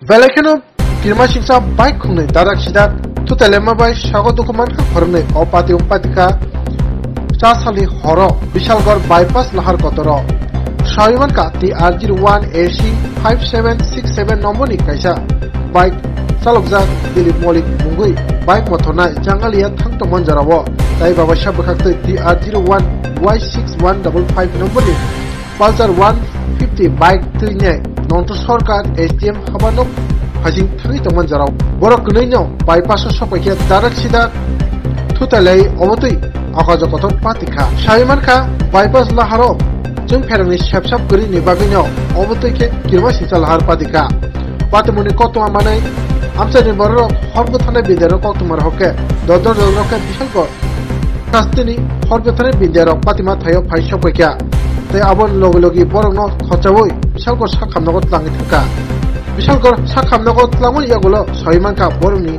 Belekeno Kirmashingsa bike khungnai darak sidak tutelema bai sago dokuman ka khornai opati umpatika chasali horo Bishalgor bypass lahar kotoro Shaiman ka TR01 AC 5767 নম্বর ni kaisa bike salokjak Dilip Molik mungui bike mothonai jangalia thangtomon jarabo tai baba sabakhaktoi TR01 Y6155 নম্বর ni Pulsar 150 bike tuinai Nonto Sorkar STM Habanok Hajing Tangi Toman Jarau Borok Gunino bypass Sopakia Darak Sida Tutalei Omotui Akajokoton Patika Shaimanka bypass Laharo Jung Perani Shapshap Guri Nibagino Omotuike Kirmashita Lahar Patika Patamuni Koto Amanai Amsani Borok Horbutane Bidero Kotumar Hoke Dodor Rokan Bishalko Kastini Horbutane Bidero Patima Tayo Paishopakia Tai abon logi borokno khochaboi Bishalgor sakhamnago tlangi thaka Bishalgor sakhamnago tlangmoni yagulo Shaimanka borokni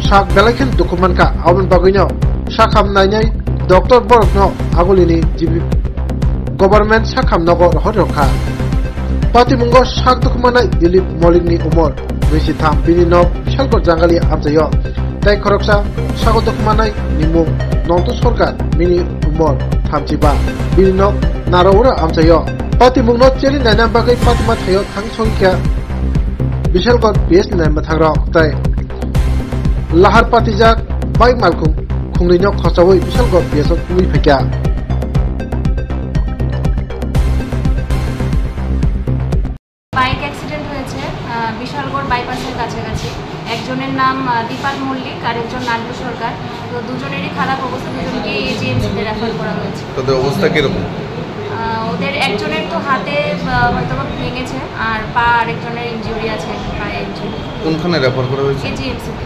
sak belakhen dokumanka abon bagino sakhamnainai doctor borokno agulini jibi government sakhamnago rohorokha Patimungo sak dokumanai Dilip Molikni umor besi tham binino Bishalgor jangali amjayo Tai khoroksa sago dokumanai nimung Nonto Sorkar mini umor thamjiba binino Narawura amsayo Patimungno cheli nainam bagai Patima thayo thang songkya Bishalgor PS nainam thangrok tai Lahar patijak bike malkhung khunglino khosawoi Bishalgor PS umi phekya bike accident হয়েছে বিশালগড় বাইপাসের কাছাকাছি একজনের নাম দীপাক মল্লিক আর একজন নান্টু সরকার তো দুজনেরই খারাপ অবস্থা দুজনকে এজিএমসিতে রেফার করা হয়েছে তাদের অবস্থা কিরকম ওদের একজনের তো হাতে হয়তো ভেঙেছে আর পা আরেকজনের ইনজুরি আছে পায়ে ইনজুরি কোনখানে রেফার করা হয়েছে এজিএমসিতে